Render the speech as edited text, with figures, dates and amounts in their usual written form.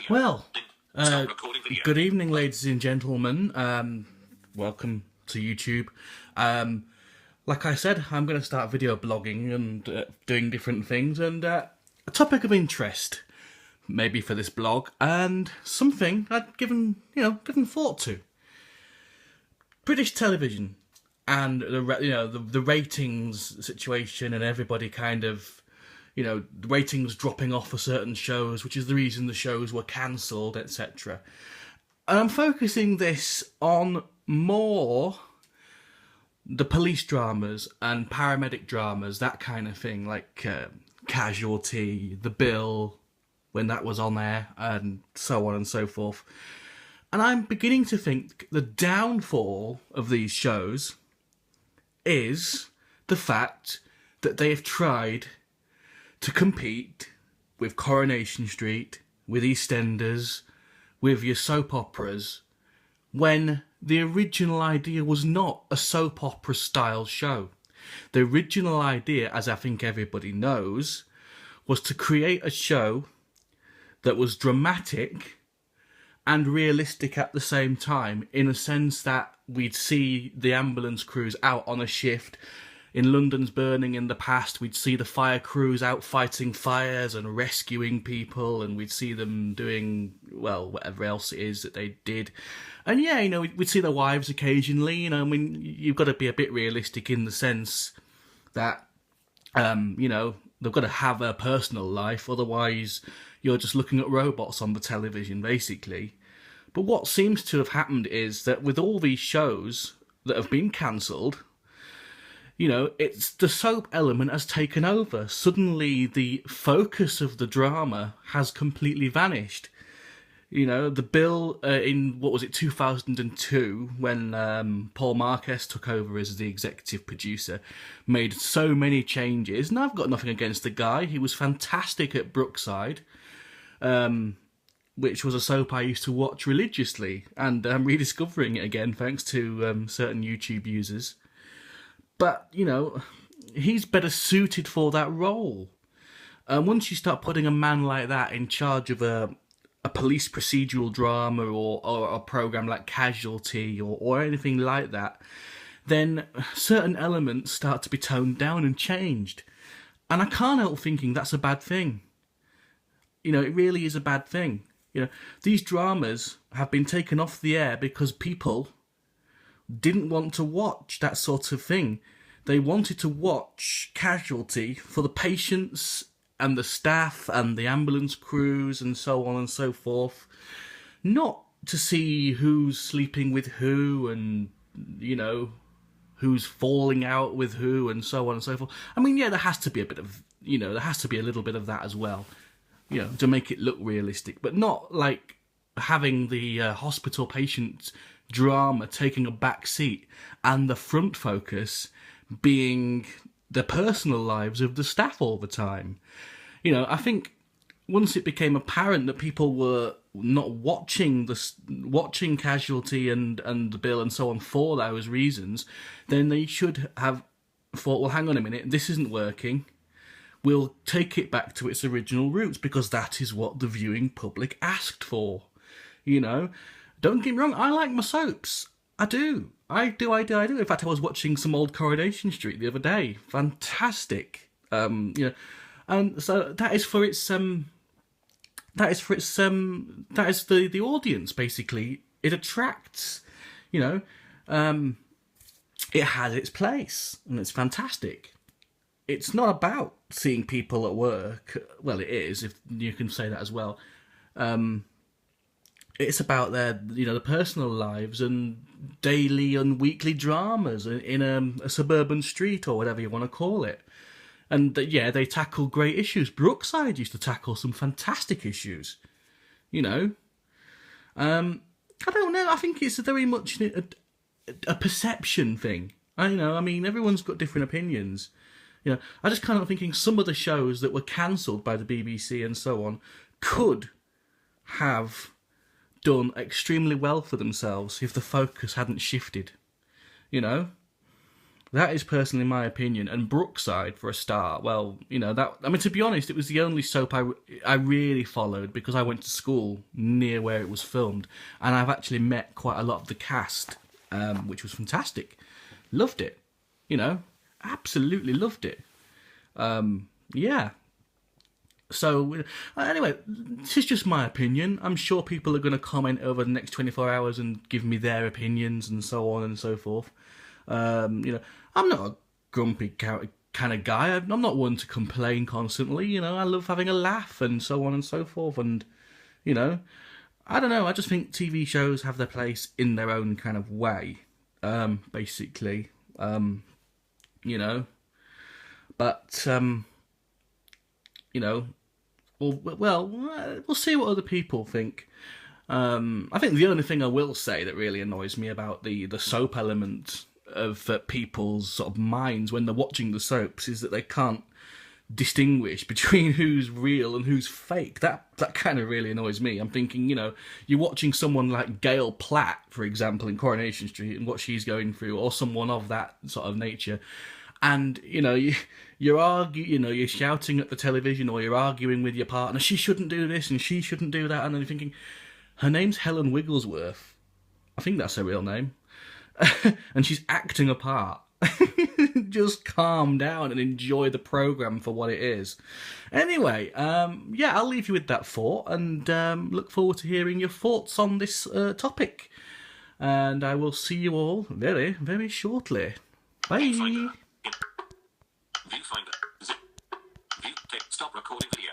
Well, good evening, ladies and gentlemen. Welcome to YouTube. Like I said, I'm going to start video blogging and doing different things, and a topic of interest, maybe for this blog, and something I'd given thought to. British television and the ratings situation, and everybody kind of, the ratings dropping off for certain shows, which is the reason the shows were cancelled, etc. And I'm focusing this on more the police dramas and paramedic dramas, that kind of thing, like Casualty, The Bill, when that was on there, and so on and so forth. And I'm beginning to think the downfall of these shows is the fact that they have tried to compete with Coronation Street, with EastEnders, with your soap operas, when the original idea was not a soap opera style show. The original idea, as I think everybody knows, was to create a show that was dramatic and realistic at the same time, in a sense that we'd see the ambulance crews out on a shift. In London's Burning in the past, we'd see the fire crews out fighting fires and rescuing people, and we'd see them doing, well, whatever else it is that they did. And yeah, we'd see their wives occasionally, you've got to be a bit realistic in the sense that, they've got to have a personal life, otherwise you're just looking at robots on the television, basically. But what seems to have happened is that with all these shows that have been cancelled, it's the soap element has taken over. Suddenly the focus of the drama has completely vanished. The Bill in, 2002, when Paul Marquez took over as the executive producer, made so many changes. And I've got nothing against the guy. He was fantastic at Brookside, which was a soap I used to watch religiously. And I'm rediscovering it again thanks to certain YouTube users. But, he's better suited for that role. Once you start putting a man like that in charge of a police procedural drama or a programme like Casualty or anything like that, then certain elements start to be toned down and changed. And I can't help thinking that's a bad thing. It really is a bad thing. These dramas have been taken off the air because people didn't want to watch that sort of thing. They wanted to watch Casualty for the patients and the staff and the ambulance crews and so on and so forth, not to see who's sleeping with who and, who's falling out with who and so on and so forth. There has to be a bit of, there has to be a little bit of that as well, to make it look realistic, but not like having the hospital patient drama taking a back seat and the front focus being the personal lives of the staff all the time. I think once it became apparent that people were not watching Casualty and The Bill and so on for those reasons, then they should have thought, well, hang on a minute, this isn't working. We'll take it back to its original roots, because that is what the viewing public asked for. Don't get me wrong, I like my soaps. I do. I do. In fact, I was watching some old Coronation Street the other day. Fantastic. And so that is the audience, basically. It attracts, it has its place, and it's fantastic. It's not about seeing people at work. Well, it is, if you can say that as well. It's about their, the personal lives and daily and weekly dramas in a suburban street or whatever you want to call it. And they tackle great issues. Brookside used to tackle some fantastic issues. I don't know. I think it's very much a perception thing. Everyone's got different opinions. I just kind of thinking some of the shows that were cancelled by the BBC and so on could have done extremely well for themselves if the focus hadn't shifted. That is personally my opinion. And Brookside, for a start, well, you know, that, I mean, to be honest, it was the only soap I really followed because I went to school near where it was filmed. And I've actually met quite a lot of the cast, which was fantastic. Loved it. You know, absolutely loved it. Yeah. So, anyway, this is just my opinion. I'm sure people are going to comment over the next 24 hours and give me their opinions and so on and so forth. You know, I'm not a grumpy kind of guy. I'm not one to complain constantly. You know, I love having a laugh and so on and so forth. And, you know, I don't know. I just think TV shows have their place in their own kind of way, basically. You know, but, you know, well, we'll see what other people think. I think the only thing I will say that really annoys me about the soap element of people's sort of minds when they're watching the soaps is that they can't distinguish between who's real and who's fake. That kind of really annoys me. I'm thinking, you know, you're watching someone like Gail Platt, for example, in Coronation Street and what she's going through, or someone of that sort of nature, and you know you're shouting at the television or you're arguing with your partner. She shouldn't do this and she shouldn't do that, and then you're thinking, her name's Helen Wigglesworth. I think that's her real name. And she's acting a part. Just calm down and enjoy the programme for what it is. Anyway, yeah, I'll leave you with that thought and look forward to hearing your thoughts on this topic. And I will see you all very, very shortly. Bye. Viewfinder. Zip. View. Stop recording video.